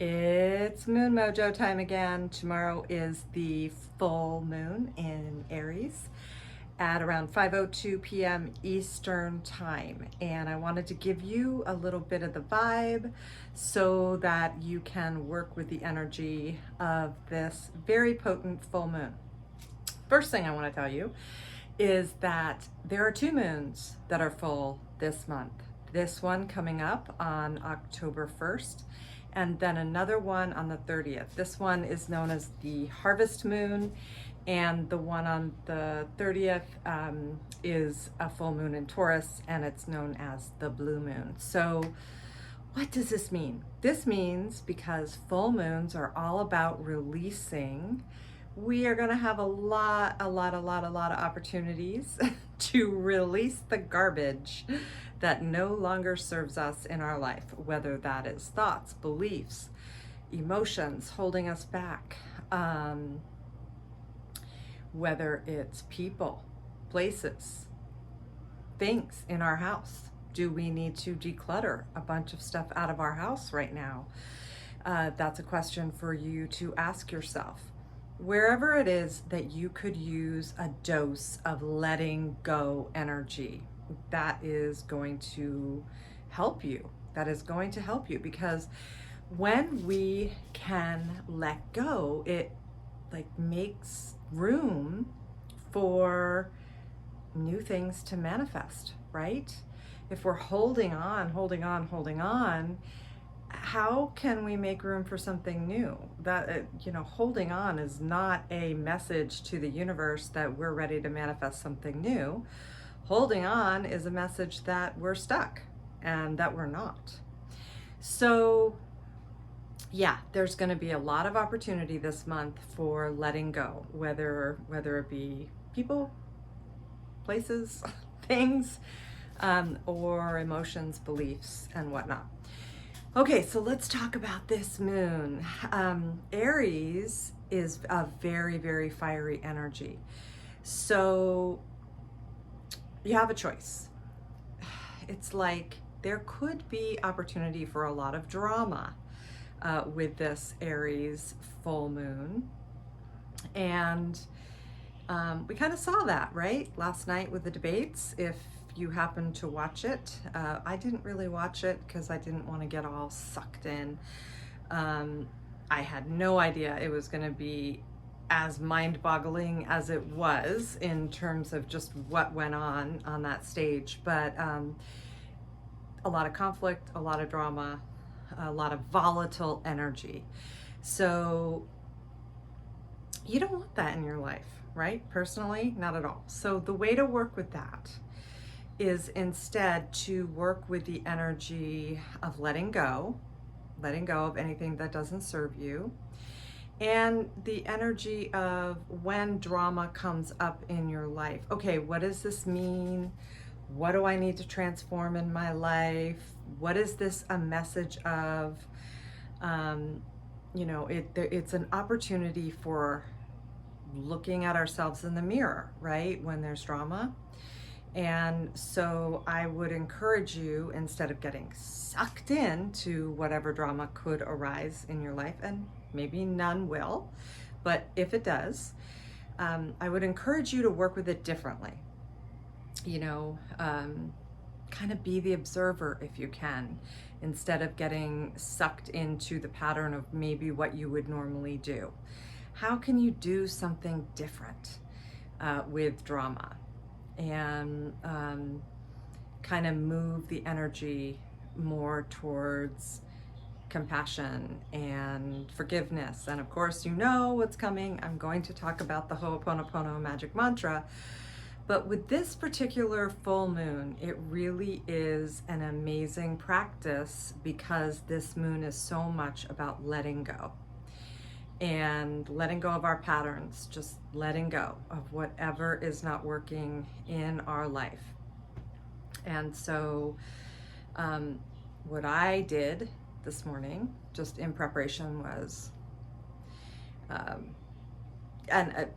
It's Moon Mojo time again. Tomorrow is the full moon in Aries at around 5:02 p.m. Eastern time. And I wanted to give you a little bit of the vibe so that you can work with the energy of this very potent full moon. First thing I want to tell you is that there are two moons that are full this month. This one coming up on October 1st, and then another one on the 30th. This one is known as the harvest moon, and the one on the 30th is a full moon in Taurus, and it's known as the blue moon. So what does this mean? This means because full moons are all about releasing, we are going to have a lot of opportunities to release the garbage that no longer serves us in our life, whether that is thoughts, beliefs, emotions holding us back, whether it's people, places, things in our house. Do we need to declutter a bunch of stuff out of our house right now? That's a question for you to ask yourself. Wherever it is that you could use a dose of letting go energy, that is going to help you. That is going to help you, because when we can let go, it makes room for new things to manifest, right? If we're holding on, how can we make room for something new? That, holding on is not a message to the universe that we're ready to manifest something new. Holding on is a message that we're stuck and that we're not. So yeah, there's going to be a lot of opportunity this month for letting go, whether it be people, places, things, or emotions, beliefs, and whatnot. Okay, so let's talk about this moon. Aries is a very, very fiery energy. So you have a choice. It's like there could be opportunity for a lot of drama with this Aries full moon. And we kind of saw that, right? Last night with the debates. If you happen to watch it, I didn't really watch it because I didn't want to get all sucked in. I had no idea it was going to be as mind-boggling as it was in terms of just what went on that stage. But a lot of conflict, a lot of drama, a lot of volatile energy. So you don't want that in your life, right? Personally, not at all. So the way to work with that is instead to work with the energy of letting go of anything that doesn't serve you, and the energy of when drama comes up in your life. Okay, what does this mean? What do I need to transform in my life? What is this a message of? It's an opportunity for looking at ourselves in the mirror, right? When there's drama. And so I would encourage you, instead of getting sucked into whatever drama could arise in your life, and maybe none will, but if it does, I would encourage you to work with it differently. Kind of be the observer if you can, instead of getting sucked into the pattern of maybe what you would normally do. How can you do something different with drama? And kind of move the energy more towards compassion and forgiveness. And of course, you know what's coming. I'm going to talk about the Ho'oponopono magic mantra. But with this particular full moon, it really is an amazing practice, because this moon is so much about letting go. And letting go of our patterns, just letting go of whatever is not working in our life. And so what I did this morning, just in preparation, was,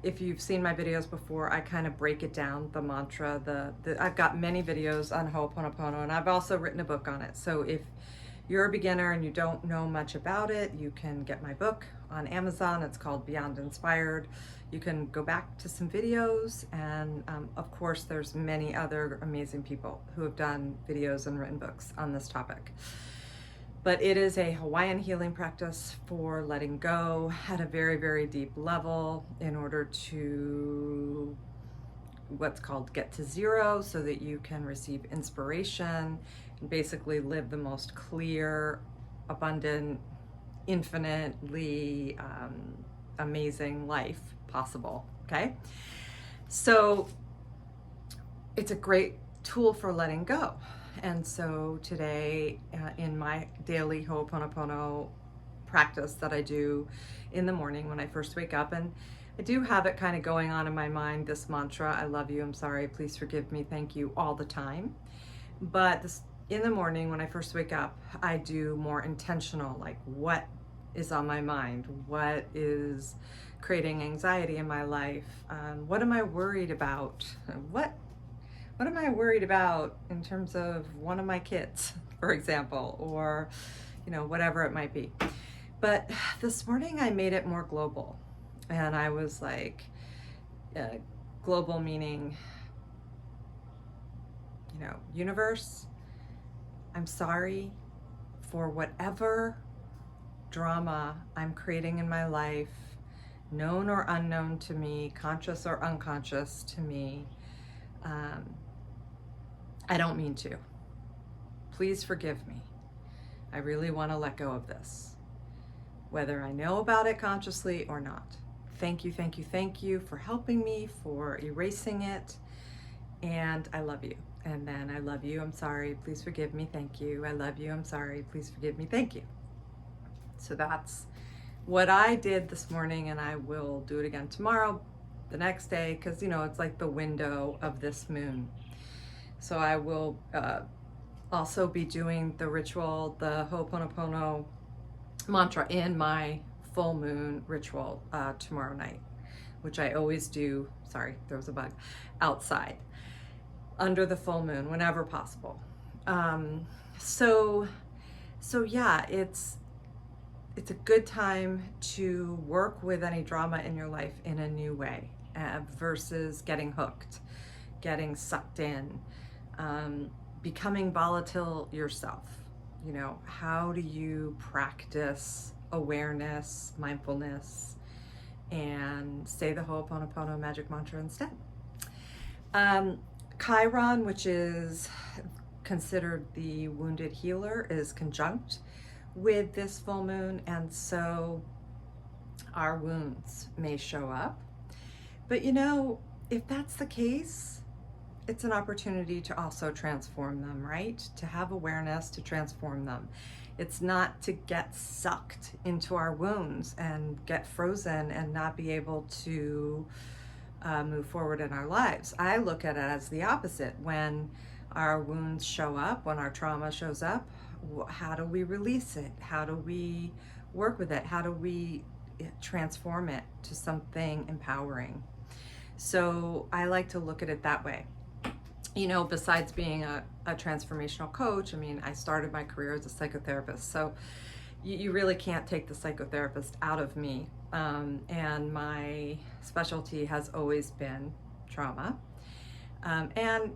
if you've seen my videos before, I kind of break it down, the mantra. I've got many videos on Ho'oponopono, and I've also written a book on it. So if you're a beginner and you don't know much about it, you can get my book on Amazon. It's called Beyond Inspired. You can go back to some videos, and of course there's many other amazing people who have done videos and written books on this topic. But it is a Hawaiian healing practice for letting go at a very, very deep level in order to what's called get to zero, so that you can receive inspiration and basically live the most clear, abundant, infinitely amazing life possible. Okay, so it's a great tool for letting go. And so today, in my daily Ho'oponopono practice that I do in the morning when I first wake up, and I do have it kind of going on in my mind, this mantra, I love you, I'm sorry, please forgive me, thank you, all the time. But in the morning when I first wake up, I do more intentional, like what is on my mind, what is creating anxiety in my life, what am I worried about, what am I worried about in terms of one of my kids, for example, or, whatever it might be. But this morning I made it more global. And I was like, global meaning, universe, I'm sorry for whatever drama I'm creating in my life, known or unknown to me, conscious or unconscious to me. I don't mean to. Please forgive me. I really want to let go of this, whether I know about it consciously or not. Thank you, thank you, thank you for helping me, for erasing it, and I love you. And then I love you, I'm sorry, please forgive me, thank you. I love you, I'm sorry, please forgive me, thank you. So that's what I did this morning, and I will do it again tomorrow, the next day, because it's like the window of this moon. So I will also be doing the ritual, the Ho'oponopono mantra in my full moon ritual tomorrow night, which I always do, sorry, there was a bug, outside, under the full moon, whenever possible. So yeah, it's a good time to work with any drama in your life in a new way, versus getting hooked, getting sucked in, becoming volatile yourself. How do you practice awareness, mindfulness, and say the Ho'oponopono magic mantra instead? Chiron, which is considered the wounded healer, is conjunct with this full moon, and so our wounds may show up. But if that's the case, it's an opportunity to also transform them, right? To have awareness, to transform them. It's not to get sucked into our wounds and get frozen and not be able to move forward in our lives. I look at it as the opposite. When our wounds show up, when our trauma shows up, how do we release it? How do we work with it? How do we transform it to something empowering? So I like to look at it that way. Besides being a transformational coach, I started my career as a psychotherapist. So you really can't take the psychotherapist out of me. And my specialty has always been trauma. And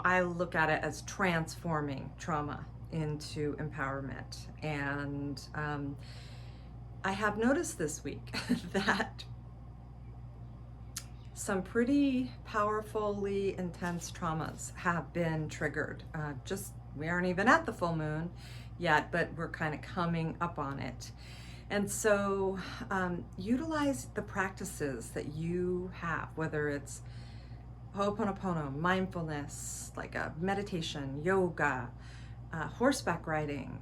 I look at it as transforming trauma into empowerment. And I have noticed this week that some pretty powerfully intense traumas have been triggered. We aren't even at the full moon yet, but we're kind of coming up on it. And so utilize the practices that you have, whether it's Ho'oponopono, mindfulness, like a meditation, yoga, horseback riding,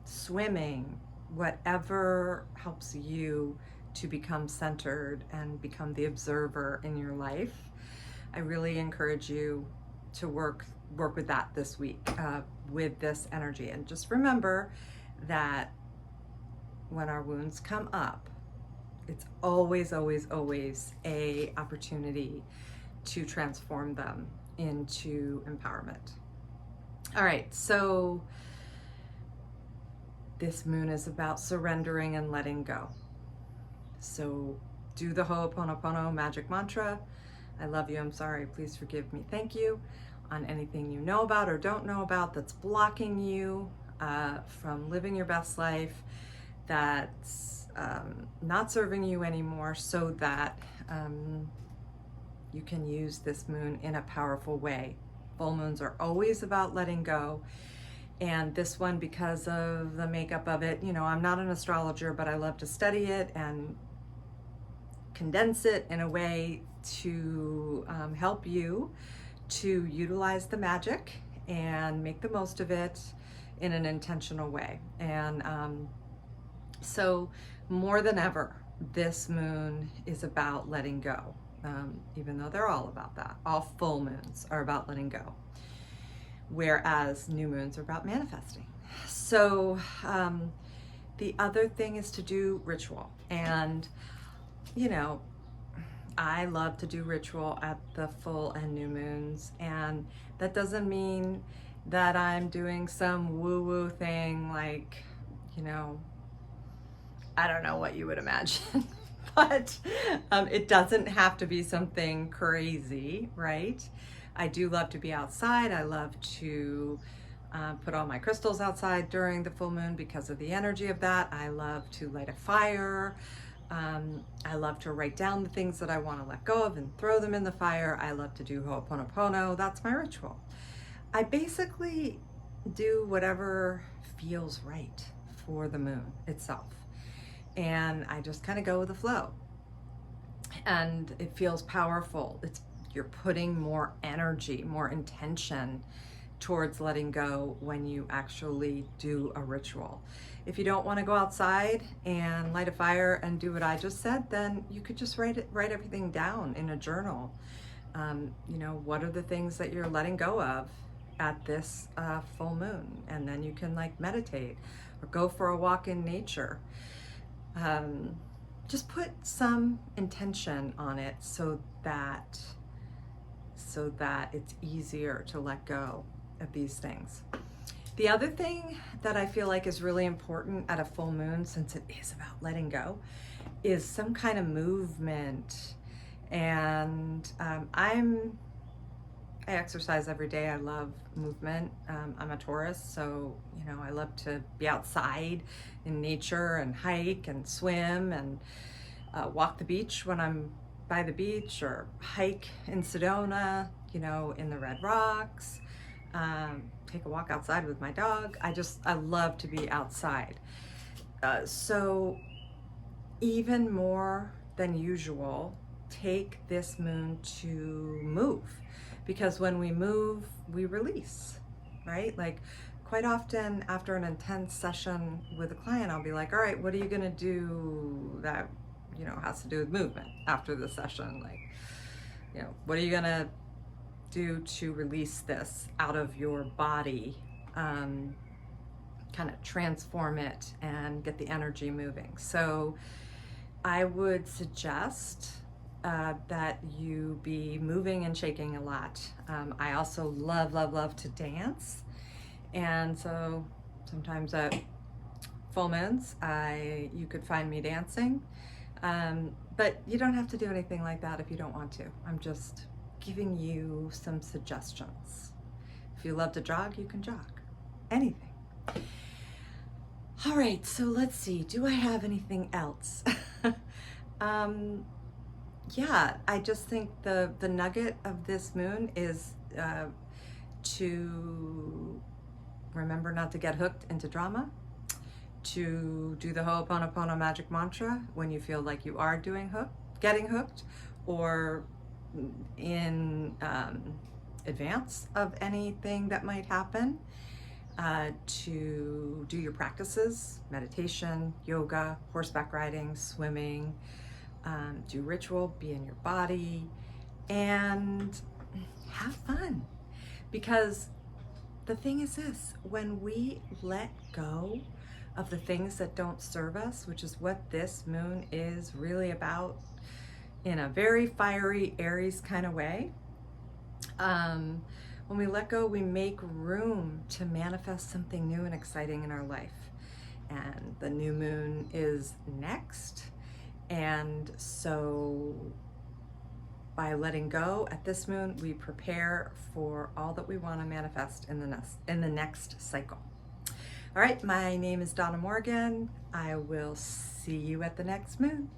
swimming, whatever helps you to become centered and become the observer in your life. I really encourage you to work with that this week, with this energy. And just remember that when our wounds come up, it's always, always, always a opportunity to transform them into empowerment. All right, so this moon is about surrendering and letting go. So do the Ho'oponopono magic mantra. I love you, I'm sorry, please forgive me, thank you, on anything you know about or don't know about that's blocking you from living your best life, that's not serving you anymore, so that you can use this moon in a powerful way. Full moons are always about letting go. And this one, because of the makeup of it, you know, I'm not an astrologer, but I love to study it and condense it in a way to help you to utilize the magic and make the most of it in an intentional way. And so more than ever, this moon is about letting go, even though they're all about that. All full moons are about letting go, whereas new moons are about manifesting. So the other thing is to do ritual. And, you know, I love to do ritual at the full and new moons. And that doesn't mean that I'm doing some woo-woo thing like, you know, I don't know what you would imagine, but it doesn't have to be something crazy, right? I do love to be outside. I love to put all my crystals outside during the full moon because of the energy of that. I love to light a fire. I love to write down the things that I want to let go of and throw them in the fire. I love to do Ho'oponopono. That's my ritual. I basically do whatever feels right for the moon itself. And I just kind of go with the flow. And it feels powerful. You're putting more energy, more intention towards letting go when you actually do a ritual. If you don't want to go outside and light a fire and do what I just said, then you could just write everything down in a journal. You know, what are the things that you're letting go of at this full moon? And then you can like meditate or go for a walk in nature. Just put some intention on it so that it's easier to let go of these things. The other thing that I feel like is really important at a full moon, since it is about letting go, is some kind of movement. And I exercise every day. I love movement. I'm a Taurus, so you know I love to be outside in nature and hike and swim and walk the beach when I'm by the beach, or hike in Sedona, you know, in the Red Rocks. Take a walk outside with my dog. I love to be outside. So even more than usual, take this moon to move, because when we move, we release, right? Like quite often after an intense session with a client, I'll be like, all right, what are you gonna do that, you know, has to do with movement after the session? Like, you know, what are you gonna do to release this out of your body, kind of transform it and get the energy moving? So I would suggest that you be moving and shaking a lot. I also love to dance. And so sometimes at full moons, you could find me dancing. But you don't have to do anything like that if you don't want to. I'm just giving you some suggestions. If you love to jog, you can jog. Anything. All right, so let's see. Do I have anything else? Yeah, I just think the nugget of this moon is to remember not to get hooked into drama, to do the Ho'oponopono magic mantra when you feel like you are getting hooked, or in advance of anything that might happen, to do your practices, meditation, yoga, horseback riding, swimming, do ritual, be in your body, and have fun. Because the thing is this, when we let go of the things that don't serve us, which is what this moon is really about in a very fiery Aries kind of way, when we let go, we make room to manifest something new and exciting in our life. and the new moon is next. And so by letting go at this moon, we prepare for all that we want to manifest in the next cycle. All right, my name is Donna Morgan. I will see you at the next moon.